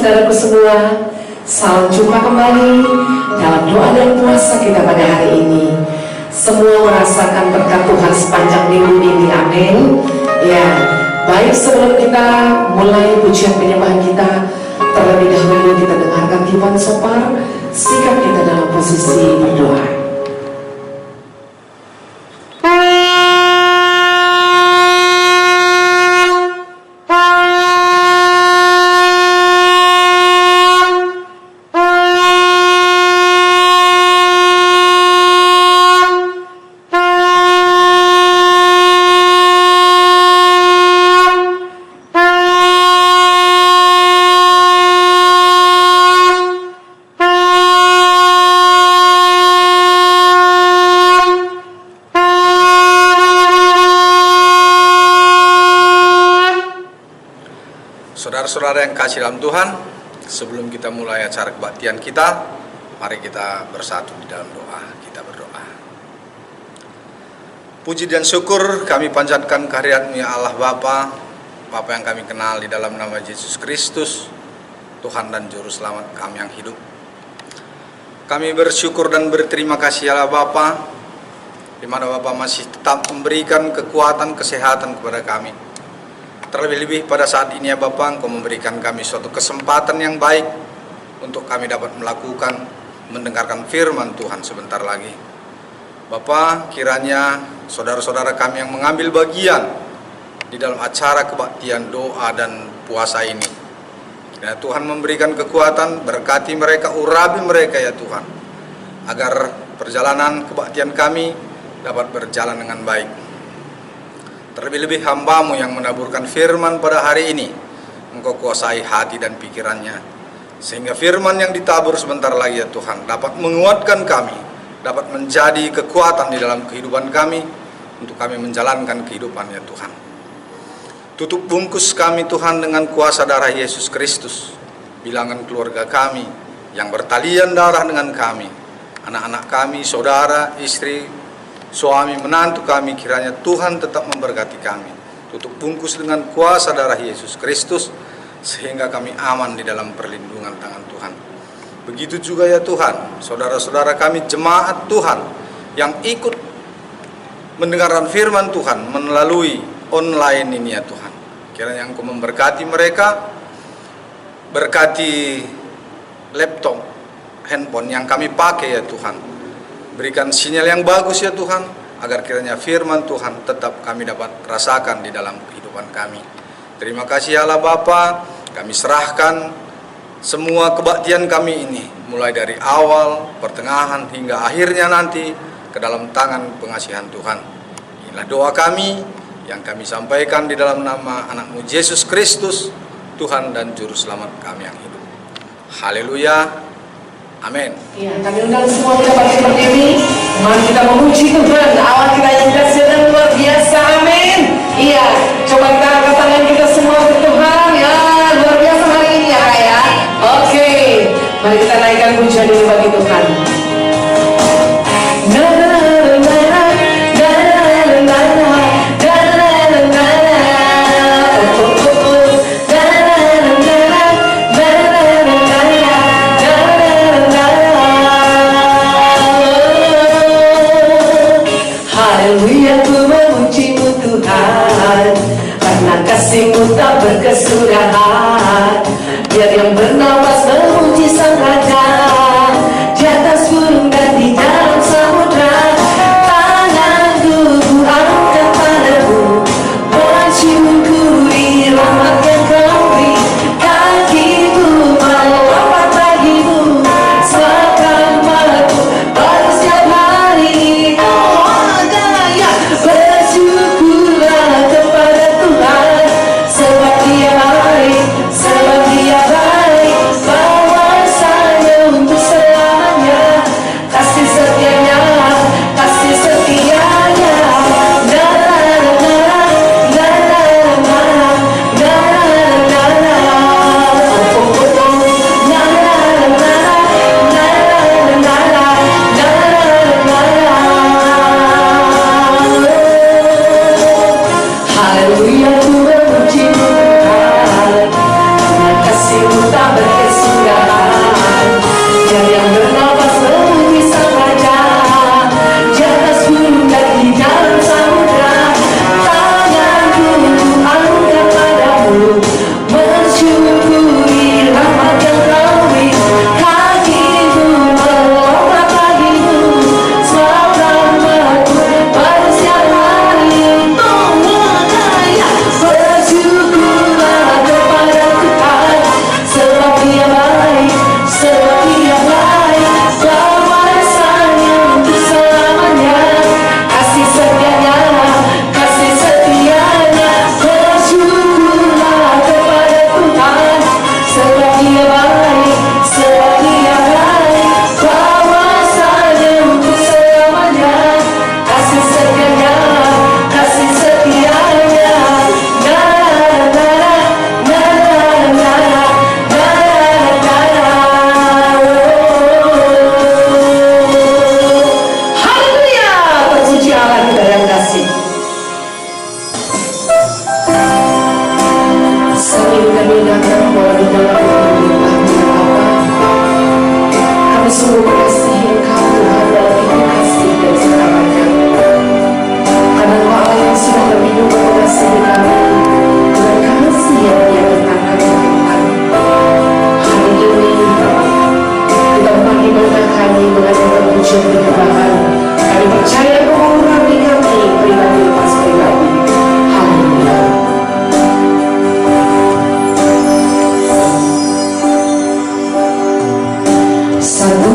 saudaraku semua, salam jumpa kembali dalam doa dan puasa kita pada hari ini. Semua merasakan berkat Tuhan sepanjang minggu ini, amin. Ya, baik, sebelum kita mulai pujian penyembahan kita, terlebih dahulu kita dengarkan Kifan Sopar, sikap kita dalam posisi berdoa. Saudara-saudara yang kasih dalam Tuhan, sebelum kita mulai acara kebaktian kita, mari kita bersatu di dalam doa. Kita berdoa. Puji dan syukur kami panjatkan kehadirat-Mu ya Allah Bapa yang kami kenal di dalam nama Yesus Kristus, Tuhan dan Juru Selamat kami yang hidup. Kami bersyukur dan berterima kasih ya Allah Bapa, di mana Bapa masih tetap memberikan kekuatan, kesehatan kepada kami. Terlebih-lebih pada saat ini ya Bapa, Engkau memberikan kami suatu kesempatan yang baik untuk kami dapat mendengarkan firman Tuhan sebentar lagi. Bapa, kiranya saudara-saudara kami yang mengambil bagian di dalam acara kebaktian doa dan puasa ini, kiranya Tuhan memberikan kekuatan, berkati mereka, urapi mereka ya Tuhan, agar perjalanan kebaktian kami dapat berjalan dengan baik. Terlebih-lebih hamba-Mu yang menaburkan firman pada hari ini, Engkau kuasai hati dan pikirannya, sehingga firman yang ditabur sebentar lagi ya Tuhan dapat menguatkan kami, dapat menjadi kekuatan di dalam kehidupan kami, untuk kami menjalankan kehidupan ya Tuhan. Tutup bungkus kami Tuhan dengan kuasa darah Yesus Kristus, bilangan keluarga kami yang bertalian darah dengan kami, anak-anak kami, saudara, istri, suami, menantu kami, kiranya Tuhan tetap memberkati kami. Tutup bungkus dengan kuasa darah Yesus Kristus, sehingga kami aman di dalam perlindungan tangan Tuhan. Begitu juga ya Tuhan, saudara-saudara kami jemaat Tuhan yang ikut mendengarkan firman Tuhan melalui online ini ya Tuhan. Kiranya Engkau memberkati mereka, berkati laptop, handphone yang kami pakai ya Tuhan. Berikan sinyal yang bagus ya Tuhan, agar kiranya firman Tuhan tetap kami dapat rasakan di dalam kehidupan kami. Terima kasih Allah Bapa, kami serahkan semua kebaktian kami ini, mulai dari awal, pertengahan, hingga akhirnya nanti, ke dalam tangan pengasihan Tuhan. Inilah doa kami yang kami sampaikan di dalam nama anak-Mu Yesus Kristus, Tuhan dan Juru Selamat kami yang hidup. Haleluya. Amin. Ya, kami undang semua kita bangkit berdiri. Mari kita memuji Tuhan. Allah kita yang dahsyat dan luar biasa. Amin. Iya, coba kita angkat tangan kita semua ke Tuhan. Ya, luar biasa hari ini ya Kak ya. Oke, mari kita naikkan pujian ini bagi Tuhan. Kasih-Mu tak berkesudahan, biar yang bernapas memuji Sang Raja di atas Kami sungguh mengasihi Engkau Tuhan dalam hidup kasih dan selamanya. Karena Engkau Allah yang sudah lebih dulu mengasihi kami dengan kasih yang Dia nyatakan Tuhan. Hari ini di tempat di mana kami mengadakan pujian penyembahan, kami percaya bahwa Rabi kami pribadi lepas pribadi. Haleluya. Satu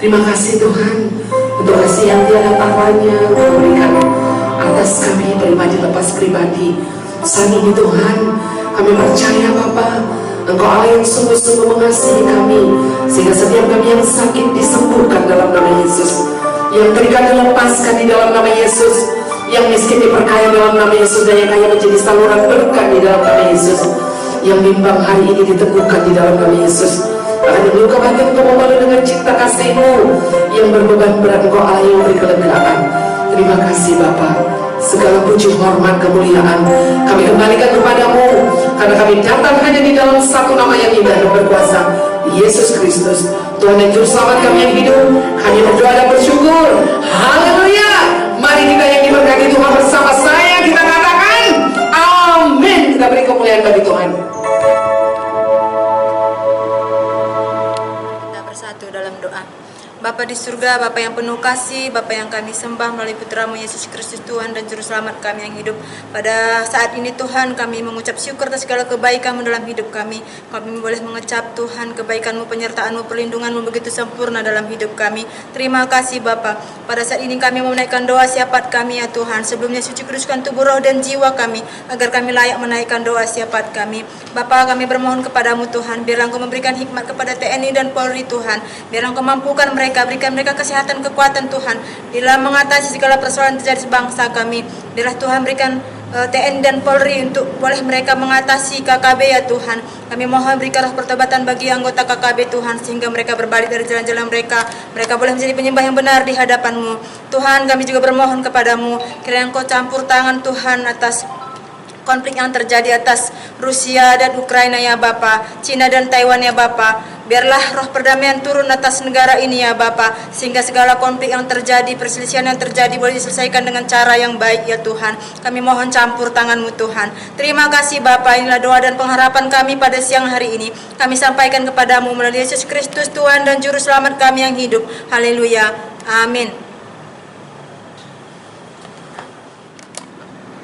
Terima kasih Tuhan untuk kasih yang tiada taranya Kau berikan atas kami pribadi lepas pribadi. Saat ini Tuhan, kami percaya Bapa, Engkau Allah yang sungguh-sungguh mengasihi kami, sehingga setiap kami yang sakit disembuhkan dalam nama Yesus, yang terikat dilepaskan di dalam nama Yesus, yang miskin diperkaya dalam nama Yesus, dan yang kaya menjadi saluran berkah di dalam nama Yesus, yang bimbang hari ini diteguhkan di dalam nama Yesus. Bahkan yang luka batin Engkau membalut dengan cinta kasih-Mu, yang berbeban berat Engkau Allah yang memberi kelegaan. Terima kasih Bapa. Segala puji, hormat, kemuliaan kami kembalikan kepadamu, karena kami datang hanya di dalam satu nama yang indah dan berkuasa, Yesus Kristus, Tuhan dan Juru Selamat kami yang hidup. Kami berdoa dan bersyukur. Haleluya. Mari kita yang diberkati Tuhan bersama saya, kita katakan amin. Kita beri kemuliaan bagi Tuhan. Kita bersatu dalam doa. Bapa di surga, Bapa yang penuh kasih, Bapa yang kami sembah melalui Putra-Mu Yesus Kristus, Tuhan dan Juru Selamat kami yang hidup. Pada saat ini Tuhan, kami mengucap syukur atas segala kebaikan-Mu dalam hidup kami. Kami boleh mengecap Tuhan kebaikan-Mu, penyertaan-Mu, perlindungan-Mu begitu sempurna dalam hidup kami. Terima kasih Bapa. Pada saat ini kami menaikkan doa syafaat kami ya Tuhan. Sebelumnya suci kuduskan tubuh, roh dan jiwa kami, agar kami layak menaikkan doa syafaat kami. Bapa, kami bermohon kepadamu Tuhan, biarlah Engkau memberikan hikmat kepada TNI dan Polri Tuhan. Biarlah Engkau mampukan mereka, berikan mereka kesehatan, kekuatan Tuhan dalam mengatasi segala persoalan terjadi sebangsa kami. Biarlah Tuhan berikan TNI dan Polri untuk boleh mereka mengatasi KKB ya Tuhan. Kami mohon berikanlah pertobatan bagi anggota KKB Tuhan, sehingga mereka berbalik dari jalan-jalan mereka. Mereka boleh menjadi penyembah yang benar di hadapan-Mu Tuhan. Kami juga bermohon kepadamu, kiranya Engkau campur tangan Tuhan atas konflik yang terjadi atas Rusia dan Ukraina ya Bapa, Cina dan Taiwan ya Bapa. Biarlah roh perdamaian turun atas negara ini ya Bapa, sehingga segala konflik yang terjadi, perselisihan yang terjadi boleh diselesaikan dengan cara yang baik ya Tuhan. Kami mohon campur tangan-Mu Tuhan. Terima kasih Bapa, inilah doa dan pengharapan kami pada siang hari ini. Kami sampaikan kepadamu melalui Yesus Kristus Tuhan dan Juru Selamat kami yang hidup. Haleluya. Amin.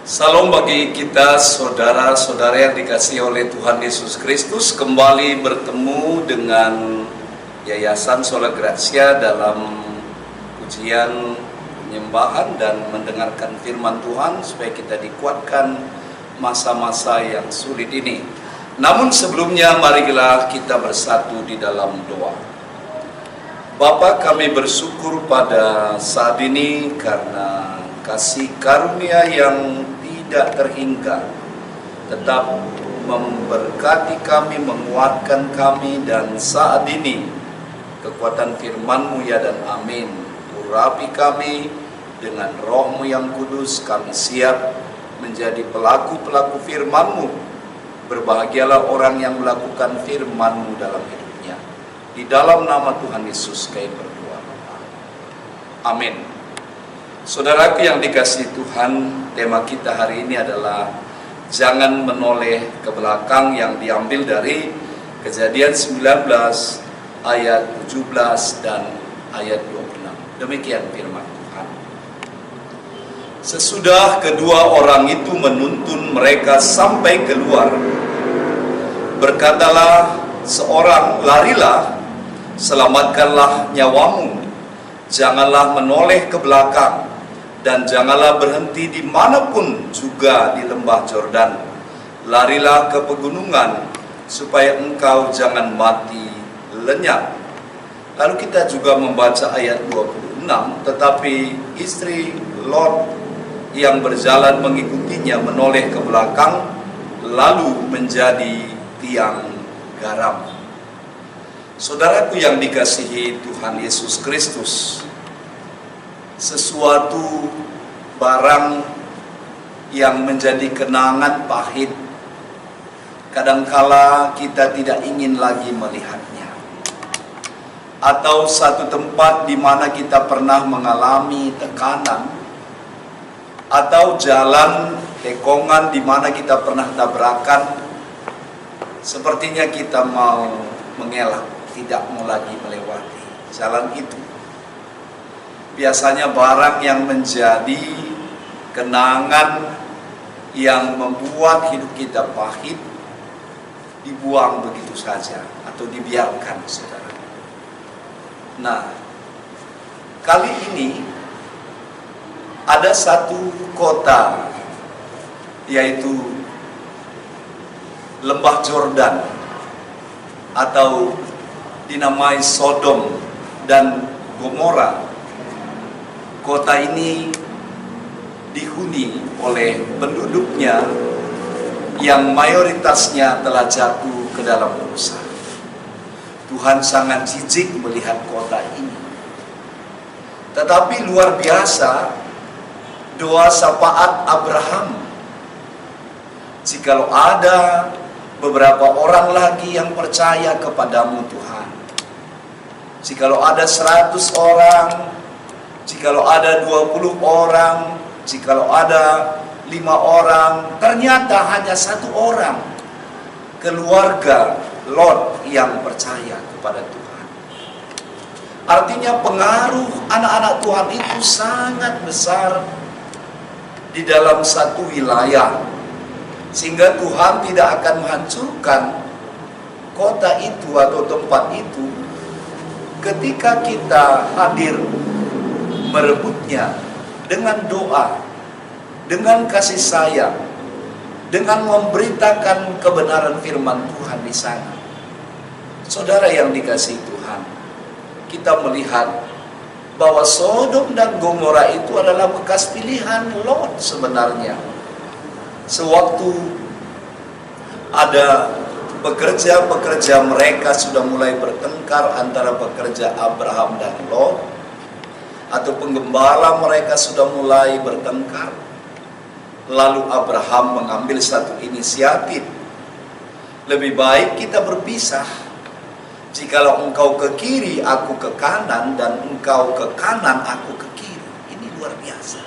Salam bagi kita saudara-saudara yang dikasihi oleh Tuhan Yesus Kristus. Kembali bertemu dengan Yayasan Sola Gracia dalam ujian penyembahan dan mendengarkan firman Tuhan, supaya kita dikuatkan masa-masa yang sulit ini. Namun sebelumnya marilah kita bersatu di dalam doa. Bapa, kami bersyukur pada saat ini karena kasih karunia yang tidak terhingga tetap memberkati kami, menguatkan kami, dan saat ini kekuatan firman-Mu ya dan amin. Urapi kami dengan Roh-Mu yang kudus, kami siap menjadi pelaku-pelaku firman-Mu. Berbahagialah orang yang melakukan firman-Mu dalam hidupnya. Di dalam nama Tuhan Yesus kami berdoa. Amin. Saudaraku yang dikasihi Tuhan, tema kita hari ini adalah jangan menoleh ke belakang, yang diambil dari Kejadian 19 ayat 17 dan ayat 26. Demikian firman Tuhan. Sesudah kedua orang itu menuntun mereka sampai keluar, berkatalah seorang, larilah, selamatkanlah nyawamu, janganlah menoleh ke belakang, dan janganlah berhenti dimanapun juga di lembah Yordan. Larilah ke pegunungan, supaya engkau jangan mati lenyap. Lalu kita juga membaca ayat 26, tetapi istri Lot yang berjalan mengikutinya menoleh ke belakang, lalu menjadi tiang garam. Saudaraku yang dikasihi Tuhan Yesus Kristus, sesuatu barang yang menjadi kenangan pahit, kadangkala kita tidak ingin lagi melihatnya. Atau satu tempat di mana kita pernah mengalami tekanan, atau jalan tekongan di mana kita pernah tabrakan, sepertinya kita mau mengelak, tidak mau lagi melewati jalan itu. Biasanya barang yang menjadi kenangan yang membuat hidup kita pahit dibuang begitu saja atau dibiarkan, saudara. Nah, Kali ini ada satu kota, yaitu Lembah Yordan atau dinamai Sodom dan Gomora. Kota ini dihuni oleh penduduknya yang mayoritasnya telah jatuh ke dalam dosa. Tuhan sangat jijik melihat kota ini. Tetapi luar biasa doa syafaat Abraham. Jikalau ada beberapa orang lagi yang percaya kepadamu Tuhan, jikalau ada 100 orang, jikalau ada 20 orang, jikalau ada 5 orang, ternyata hanya 1 orang keluarga Lot yang percaya kepada Tuhan. Artinya pengaruh anak-anak Tuhan itu sangat besar di dalam satu wilayah, sehingga Tuhan tidak akan menghancurkan kota itu atau tempat itu ketika kita hadir merebutnya dengan doa, dengan kasih sayang, dengan memberitakan kebenaran firman Tuhan di sana. Saudara yang dikasihi Tuhan, kita melihat bahwa Sodom dan Gomora itu adalah bekas pilihan Lot sebenarnya. Sewaktu ada pekerja-pekerja mereka sudah mulai bertengkar antara pekerja Abraham dan Lot, atau penggembala mereka sudah mulai bertengkar, lalu Abraham mengambil satu inisiatif. Lebih baik kita berpisah. Jikalau engkau ke kiri, aku ke kanan, dan engkau ke kanan, aku ke kiri. Ini luar biasa.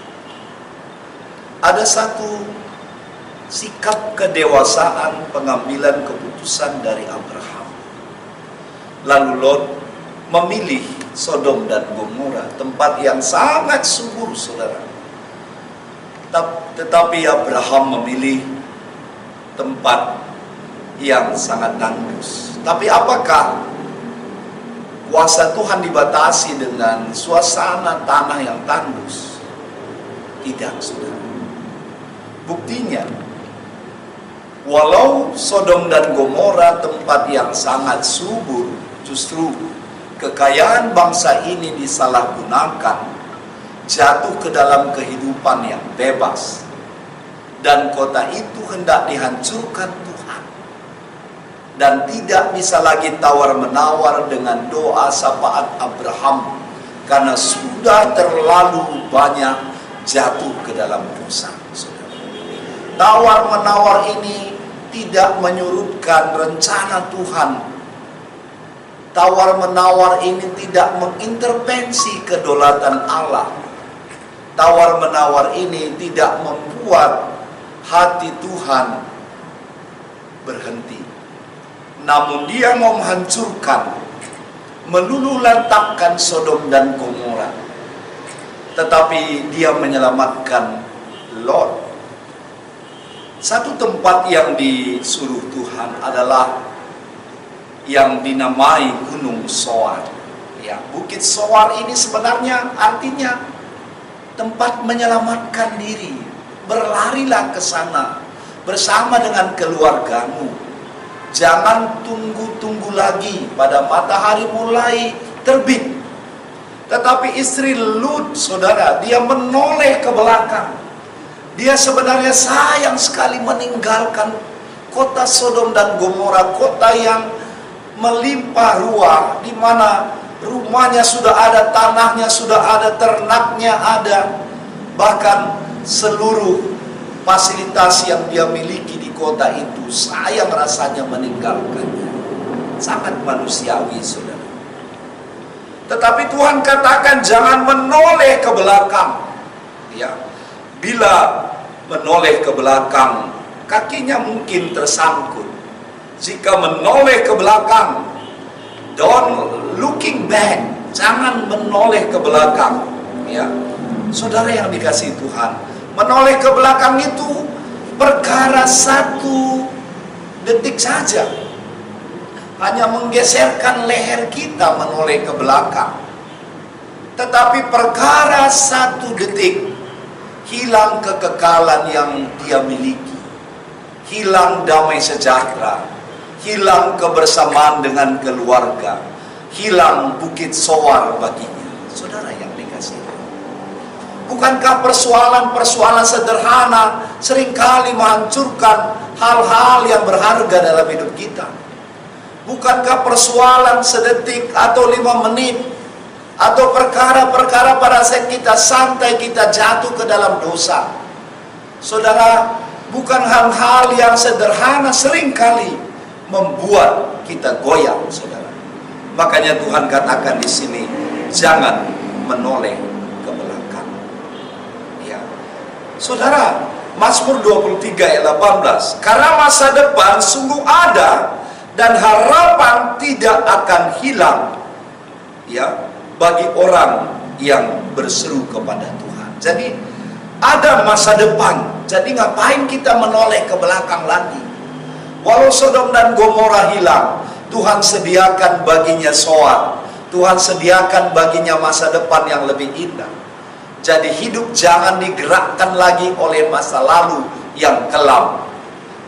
Ada satu sikap kedewasaan pengambilan keputusan dari Abraham. Lalu Lot memilih Sodom dan Gomora, tempat yang sangat subur, saudara. Tetapi Abraham memilih tempat yang sangat tandus. Tapi apakah kuasa Tuhan dibatasi dengan suasana tanah yang tandus? Tidak, saudara. Buktinya, walau Sodom dan Gomora tempat yang sangat subur, justru kekayaan bangsa ini disalahgunakan, jatuh ke dalam kehidupan yang bebas, dan kota itu hendak dihancurkan Tuhan, dan tidak bisa lagi tawar-menawar dengan doa syafaat Abraham, karena sudah terlalu banyak jatuh ke dalam dosa. Tawar-menawar ini tidak menyurutkan rencana Tuhan. Tawar-menawar ini tidak mengintervensi kedaulatan Allah. Tawar-menawar ini tidak membuat hati Tuhan berhenti. Namun dia mau menghancurkan, meluluhlantapkan Sodom dan Gomora. Tetapi dia menyelamatkan Lot. Satu tempat yang disuruh Tuhan adalah yang dinamai Gunung Soar. Ya, Bukit Soar ini sebenarnya artinya tempat menyelamatkan diri. Berlarilah ke sana bersama dengan keluargamu. Jangan tunggu-tunggu lagi pada matahari mulai terbit. Tetapi istri Lut, saudara, dia menoleh ke belakang. Dia sebenarnya sayang sekali meninggalkan kota Sodom dan Gomora, kota yang melimpah ruah, di mana rumahnya sudah ada, tanahnya sudah ada, ternaknya ada, bahkan seluruh fasilitas yang dia miliki di kota itu. Sayang rasanya meninggalkannya. Sangat manusiawi, saudara. Tetapi Tuhan katakan jangan menoleh ke belakang. Ya. Bila menoleh ke belakang, kakinya mungkin tersangkut. Jika menoleh ke belakang, don't looking back, jangan menoleh ke belakang. Ya, saudara yang dikasihi Tuhan, menoleh ke belakang itu perkara 1 detik saja, hanya menggeserkan leher kita menoleh ke belakang. Tetapi perkara 1 detik, hilang kekekalan yang dia miliki, hilang damai sejahtera, hilang kebersamaan dengan keluarga, hilang bukit soar baginya. Saudara yang dikasihi, bukankah persoalan-persoalan sederhana seringkali menghancurkan hal-hal yang berharga dalam hidup kita? Bukankah persoalan sedetik atau 5 menit atau perkara-perkara pada saat kita santai kita jatuh ke dalam dosa? Saudara, bukan hal-hal yang sederhana seringkali membuat kita goyang, saudara. Makanya Tuhan katakan di sini, jangan menoleh ke belakang. Ya. Saudara, Mazmur 23 ayat 18, karena masa depan sungguh ada dan harapan tidak akan hilang, ya, bagi orang yang berseru kepada Tuhan. Jadi ada masa depan. Jadi ngapain kita menoleh ke belakang lagi? Walau Sodom dan Gomora hilang, Tuhan sediakan baginya soal. Tuhan sediakan baginya masa depan yang lebih indah. Jadi hidup jangan digerakkan lagi oleh masa lalu yang kelam,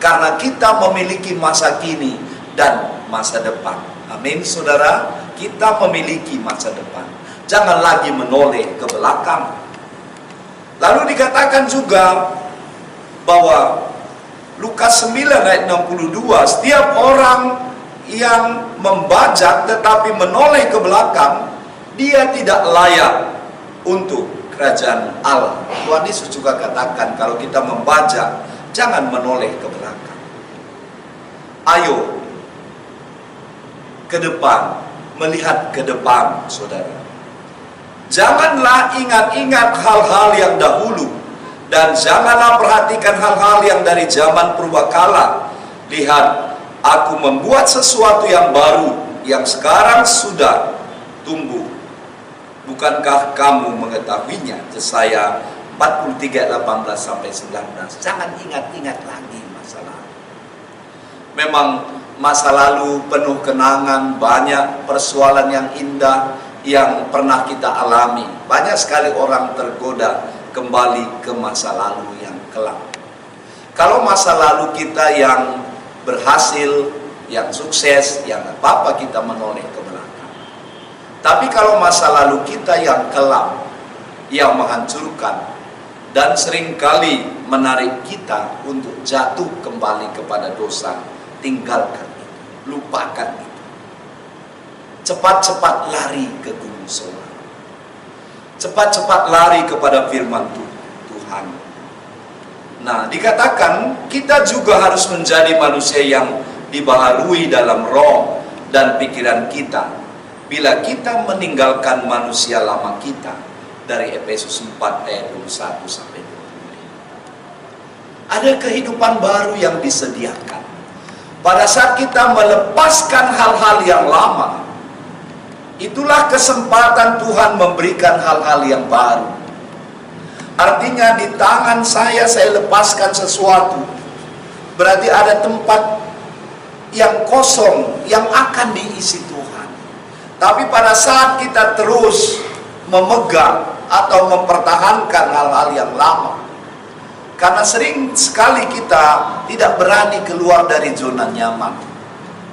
karena kita memiliki masa kini dan masa depan. Amin, saudara. Kita memiliki masa depan. Jangan lagi menoleh ke belakang. Lalu dikatakan juga bahwa Lukas 9 ayat 62, setiap orang yang membajak tetapi menoleh ke belakang, dia tidak layak untuk kerajaan Allah. Tuhan Yesus juga katakan kalau kita membajak, jangan menoleh ke belakang. Ayo ke depan, melihat ke depan, saudara. Janganlah ingat-ingat hal-hal yang dahulu, dan janganlah perhatikan hal-hal yang dari zaman purbakala. Lihat, aku membuat sesuatu yang baru, yang sekarang sudah tumbuh. Bukankah kamu mengetahuinya? Yesaya 43 18 sampai 19. Jangan ingat-ingat lagi masa lalu. Memang masa lalu penuh kenangan, banyak persoalan yang indah yang pernah kita alami. Banyak sekali orang tergoda kembali ke masa lalu yang kelam. Kalau masa lalu kita yang berhasil, yang sukses, yang apa-apa kita menoleh ke belakang. Tapi kalau masa lalu kita yang kelam, yang menghancurkan, dan seringkali menarik kita untuk jatuh kembali kepada dosa, tinggalkan itu, lupakan itu. Cepat-cepat lari ke gunung solar. Cepat-cepat lari kepada firman Tuhan. Nah, dikatakan kita juga harus menjadi manusia yang dibaharui dalam roh dan pikiran kita. Bila kita meninggalkan manusia lama kita, dari Efesus 4 ayat 21 sampai 25. Ada kehidupan baru yang disediakan. Pada saat kita melepaskan hal-hal yang lama, itulah kesempatan Tuhan memberikan hal-hal yang baru. Artinya di tangan saya lepaskan sesuatu, berarti ada tempat yang kosong yang akan diisi Tuhan. Tapi pada saat kita terus memegang atau mempertahankan hal-hal yang lama, karena sering sekali kita tidak berani keluar dari zona nyaman,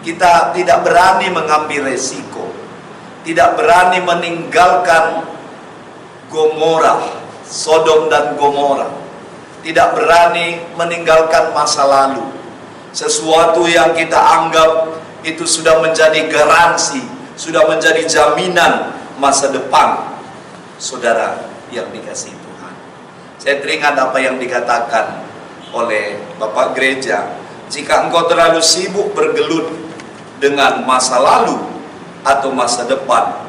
kita tidak berani mengambil resiko, tidak berani meninggalkan Gomora, Sodom dan Gomora, tidak berani meninggalkan masa lalu, sesuatu yang kita anggap itu sudah menjadi garansi, sudah menjadi jaminan masa depan. Saudara yang dikasihi Tuhan, saya teringat apa yang dikatakan oleh Bapak Gereja, jika engkau terlalu sibuk bergelut dengan masa lalu atau masa depan,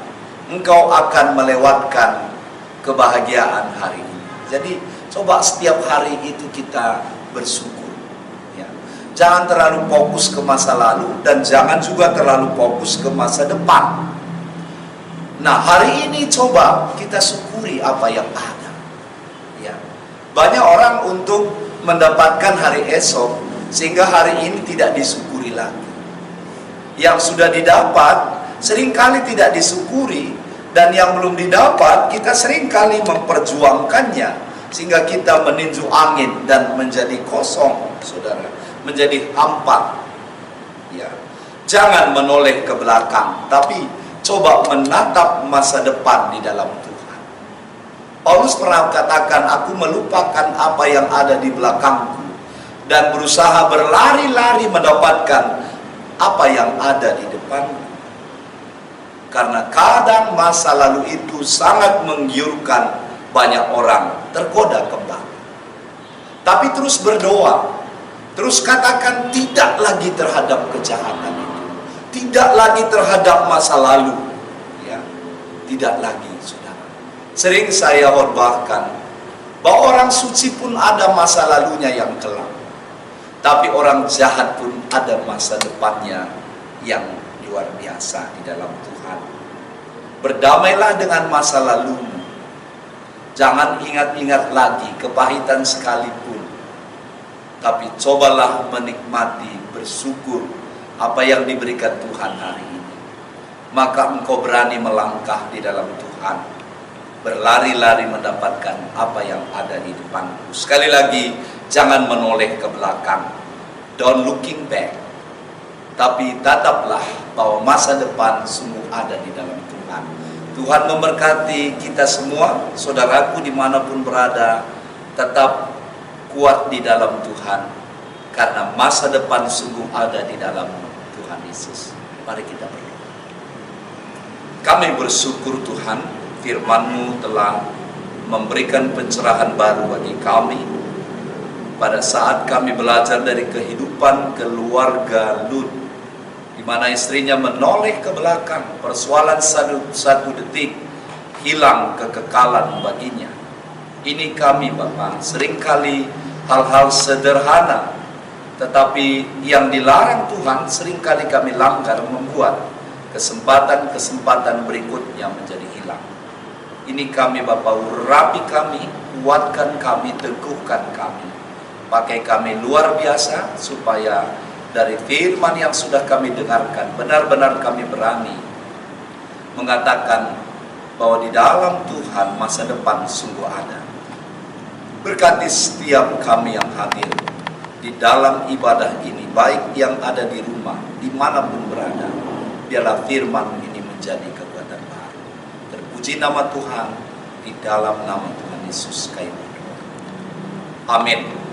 engkau akan melewatkan kebahagiaan hari ini. Jadi coba setiap hari itu kita bersyukur, ya. Jangan terlalu fokus ke masa lalu dan jangan juga terlalu fokus ke masa depan. Nah, hari ini coba kita syukuri apa yang ada, ya. Banyak orang untuk mendapatkan hari esok sehingga hari ini tidak disyukuri lagi. Yang sudah didapat seringkali tidak disyukuri Dan yang belum didapat, kita seringkali memperjuangkannya, sehingga kita meninju angin dan menjadi kosong, saudara, menjadi hampa. Ya. Jangan menoleh ke belakang, tapi coba menatap masa depan di dalam Tuhan. Paulus pernah katakan, aku melupakan apa yang ada di belakangku dan berusaha berlari-lari mendapatkan apa yang ada di depanku. Karena kadang masa lalu itu sangat menggiurkan banyak orang tergoda kembali. Tapi terus berdoa, terus katakan tidak lagi terhadap kejahatan itu, tidak lagi terhadap masa lalu, ya, tidak lagi, saudara. Sering saya khotbahkan bahwa orang suci pun ada masa lalunya yang kelam, tapi orang jahat pun ada masa depannya yang luar biasa di dalam Tuhan. Berdamailah dengan masa lalumu. Jangan ingat-ingat lagi kepahitan sekalipun, tapi cobalah menikmati, bersyukur apa yang diberikan Tuhan hari ini. Maka engkau berani melangkah di dalam Tuhan, berlari-lari mendapatkan apa yang ada di depanku. Sekali lagi, jangan menoleh ke belakang. Don't looking back. Tapi tataplah bahwa masa depan sungguh ada di dalam Tuhan. Tuhan memberkati kita semua, saudaraku dimanapun berada, tetap kuat di dalam Tuhan, karena masa depan sungguh ada di dalam Tuhan Yesus. Mari kita berdoa. Kami bersyukur Tuhan, firman-Mu telah memberikan pencerahan baru bagi kami pada saat kami belajar dari kehidupan keluarga Lut, di mana istrinya menoleh ke belakang, persoalan satu detik hilang kekekalan baginya. Ini kami Bapa, seringkali hal-hal sederhana, tetapi yang dilarang Tuhan seringkali kami langgar, membuat kesempatan-kesempatan berikutnya menjadi hilang. Ini kami Bapa, urapi kami, kuatkan kami, teguhkan kami, pakai kami luar biasa, supaya dari firman yang sudah kami dengarkan, benar-benar kami berani mengatakan bahwa di dalam Tuhan masa depan sungguh ada. Berkati setiap kami yang hadir di dalam ibadah ini, baik yang ada di rumah, dimanapun berada, biarlah firman ini menjadi kekuatan baru. Terpuji nama Tuhan, di dalam nama Tuhan Yesus kami berdoa. Amin.